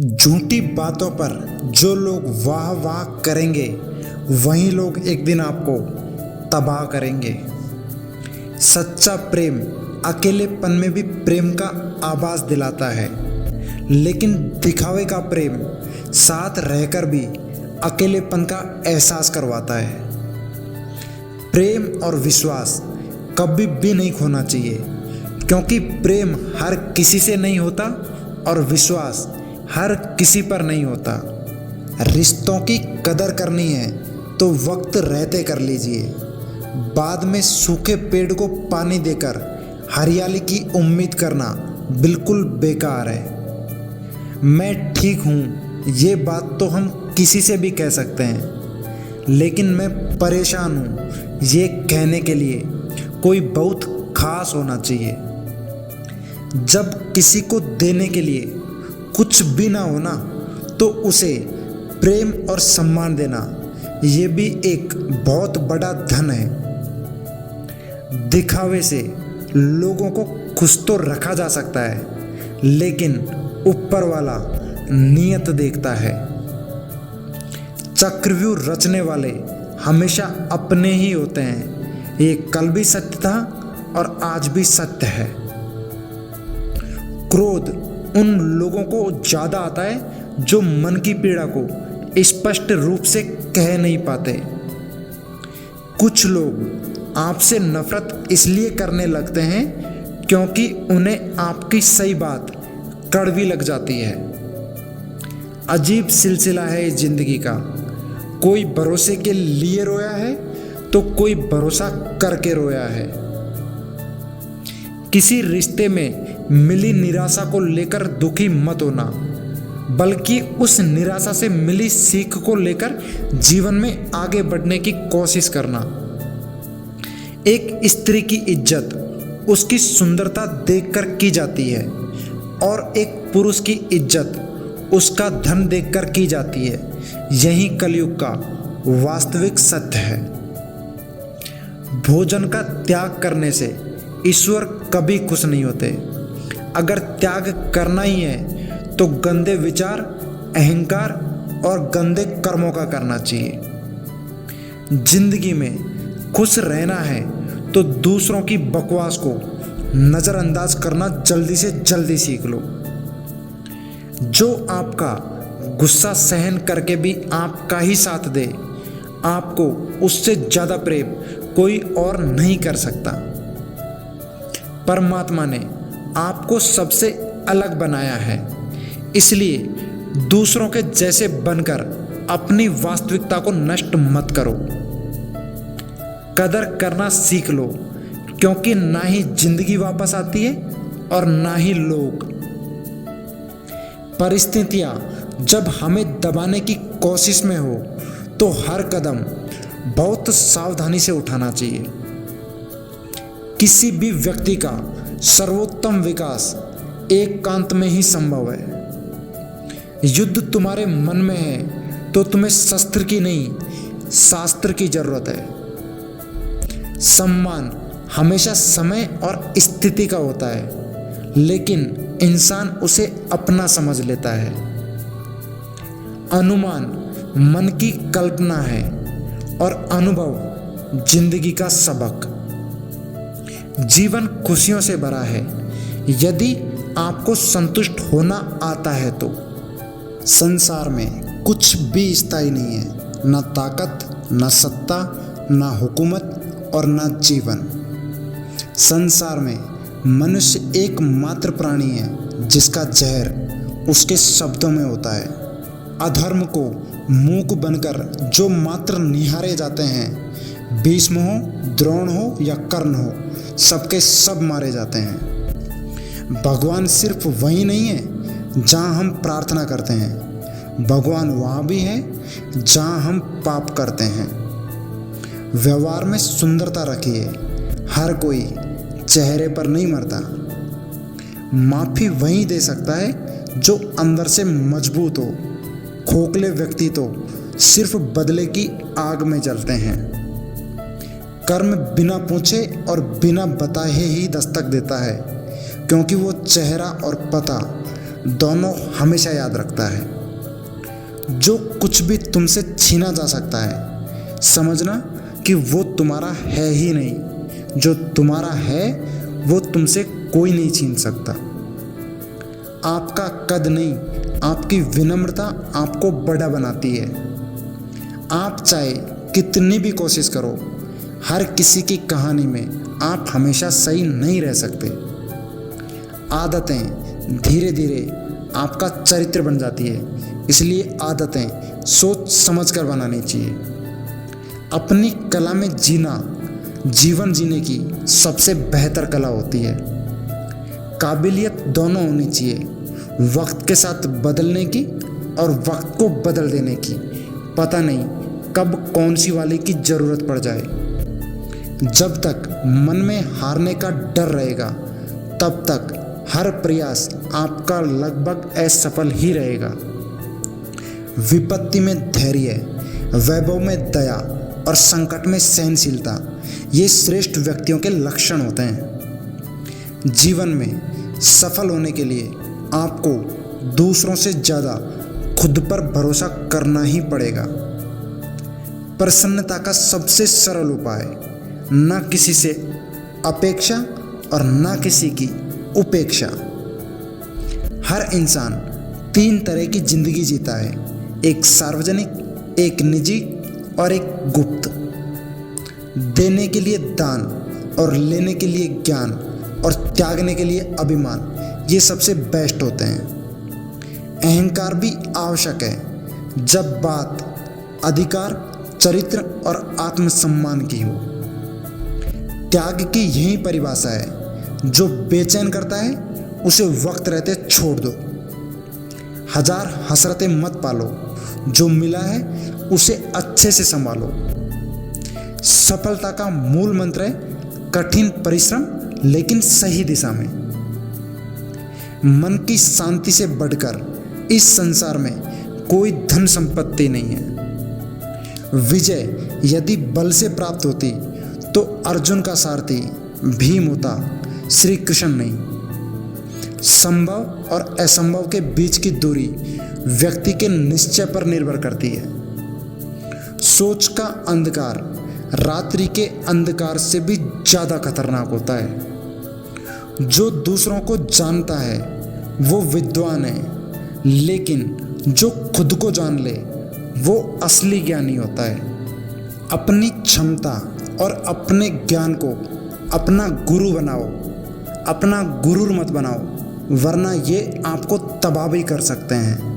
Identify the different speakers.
Speaker 1: झूठी बातों पर जो लोग वाह वाह करेंगे वही लोग एक दिन आपको तबाह करेंगे। सच्चा प्रेम अकेलेपन में भी प्रेम का आभास दिलाता है, लेकिन दिखावे का प्रेम साथ रहकर भी अकेलेपन का एहसास करवाता है। प्रेम और विश्वास कभी भी नहीं खोना चाहिए, क्योंकि प्रेम हर किसी से नहीं होता और विश्वास हर किसी पर नहीं होता। रिश्तों की कदर करनी है तो वक्त रहते कर लीजिए। बाद में सूखे पेड़ को पानी देकर हरियाली की उम्मीद करना बिल्कुल बेकार है। मैं ठीक हूँ ये बात तो हम किसी से भी कह सकते हैं, लेकिन मैं परेशान हूँ ये कहने के लिए कोई बहुत खास होना चाहिए। जब किसी को देने के लिए कुछ भी ना होना तो उसे प्रेम और सम्मान देना ये भी एक बहुत बड़ा धन है। दिखावे से लोगों को खुश तो रखा जा सकता है, लेकिन ऊपर वाला नियत देखता है। चक्रव्यूह रचने वाले हमेशा अपने ही होते हैं, ये कल भी सत्य था और आज भी सत्य है। क्रोध उन लोगों को ज़्यादा आता है जो मन की पीड़ा को स्पष्ट रूप से कह नहीं पाते। कुछ लोग आपसे नफरत इसलिए करने लगते हैं क्योंकि उन्हें आपकी सही बात कड़वी लग जाती है। अजीब सिलसिला है इस जिंदगी का। कोई भरोसे के लिए रोया है तो कोई भरोसा करके रोया है। किसी रिश्ते में मिली निराशा को लेकर दुखी मत होना, बल्कि उस निराशा से मिली सीख को लेकर जीवन में आगे बढ़ने की कोशिश करना। एक स्त्री की इज्जत उसकी सुंदरता देखकर की जाती है और एक पुरुष की इज्जत उसका धन देखकर की जाती है। यही कलयुग का वास्तविक सत्य है। भोजन का त्याग करने से ईश्वर कभी खुश नहीं होते। अगर त्याग करना ही है तो गंदे विचार, अहंकार और गंदे कर्मों का करना चाहिए। जिंदगी में खुश रहना है तो दूसरों की बकवास को नज़रअंदाज करना जल्दी से जल्दी सीख लो। जो आपका गुस्सा सहन करके भी आपका ही साथ दे, आपको उससे ज़्यादा प्रेम कोई और नहीं कर सकता। परमात्मा ने आपको सबसे अलग बनाया है, इसलिए दूसरों के जैसे बनकर अपनी वास्तविकता को नष्ट मत करो। कदर करना सीख लो, क्योंकि ना ही जिंदगी वापस आती है और ना ही लोग। परिस्थितियां जब हमें दबाने की कोशिश में हो तो हर कदम बहुत सावधानी से उठाना चाहिए। किसी भी व्यक्ति का सर्वोत्तम विकास एकांत में ही संभव है। युद्ध तुम्हारे मन में है तो तुम्हें शस्त्र की नहीं, शास्त्र की जरूरत है। सम्मान हमेशा समय और स्थिति का होता है, लेकिन इंसान उसे अपना समझ लेता है। अनुमान मन की कल्पना है और अनुभव जिंदगी का सबक। जीवन खुशियों से भरा है यदि आपको संतुष्ट होना आता है तो। संसार में कुछ भी स्थायी नहीं है, न ताकत, न सत्ता, न हुकूमत और न जीवन। संसार में मनुष्य एकमात्र प्राणी है जिसका जहर उसके शब्दों में होता है। अधर्म को मूक बनकर जो मात्र निहारे जाते हैं, भीष्म हो, द्रोण हो या कर्ण हो, सबके सब मारे जाते हैं। भगवान सिर्फ वही नहीं है जहाँ हम प्रार्थना करते हैं, भगवान वहाँ भी है जहाँ हम पाप करते हैं। व्यवहार में सुंदरता रखिए, हर कोई चेहरे पर नहीं मरता। माफ़ी वही दे सकता है जो अंदर से मजबूत हो। खोखले व्यक्ति तो सिर्फ बदले की आग में जलते हैं। कर्म बिना पूछे और बिना बताए ही दस्तक देता है, क्योंकि वो चेहरा और पता दोनों हमेशा याद रखता है। जो कुछ भी तुमसे छीना जा सकता है, समझना कि वो तुम्हारा है ही नहीं। जो तुम्हारा है वो तुमसे कोई नहीं छीन सकता। आपका कद नहीं, आपकी विनम्रता आपको बड़ा बनाती है। आप चाहे कितनी भी कोशिश करो, हर किसी की कहानी में आप हमेशा सही नहीं रह सकते। आदतें धीरे धीरे आपका चरित्र बन जाती है, इसलिए आदतें सोच समझ कर बनानी चाहिए। अपनी कला में जीना जीवन जीने की सबसे बेहतर कला होती है। काबिलियत दोनों होनी चाहिए, वक्त के साथ बदलने की और वक्त को बदल देने की। पता नहीं कब कौन सी वाले की ज़रूरत पड़ जाए। जब तक मन में हारने का डर रहेगा, तब तक हर प्रयास आपका लगभग असफल ही रहेगा। विपत्ति में धैर्य, वैभव में दया और संकट में सहनशीलता, ये श्रेष्ठ व्यक्तियों के लक्षण होते हैं। जीवन में सफल होने के लिए आपको दूसरों से ज़्यादा खुद पर भरोसा करना ही पड़ेगा। प्रसन्नता का सबसे सरल उपाय, न किसी से अपेक्षा और न किसी की उपेक्षा। हर इंसान 3 तरह की जिंदगी जीता है, एक सार्वजनिक, एक निजी और एक गुप्त। देने के लिए दान और लेने के लिए ज्ञान और त्यागने के लिए अभिमान, ये सबसे बेस्ट होते हैं। अहंकार भी आवश्यक है जब बात अधिकार, चरित्र और आत्मसम्मान की हो। त्याग की यही परिभाषा है, जो बेचैन करता है उसे वक्त रहते छोड़ दो। 1000 हसरतें मत पालो, जो मिला है उसे अच्छे से संभालो। सफलता का मूल मंत्र है कठिन परिश्रम, लेकिन सही दिशा में। मन की शांति से बढ़कर इस संसार में कोई धन संपत्ति नहीं है। विजय यदि बल से प्राप्त होती तो अर्जुन का सारथी भीम होता, श्री कृष्ण नहीं। संभव और असंभव के बीच की दूरी व्यक्ति के निश्चय पर निर्भर करती है। सोच का अंधकार रात्रि के अंधकार से भी ज़्यादा खतरनाक होता है। जो दूसरों को जानता है वो विद्वान है, लेकिन जो खुद को जान ले वो असली ज्ञानी होता है। अपनी क्षमता और अपने ज्ञान को अपना गुरु बनाओ, अपना गुरूर मत बनाओ, वरना ये आपको तबाह भी कर सकते हैं।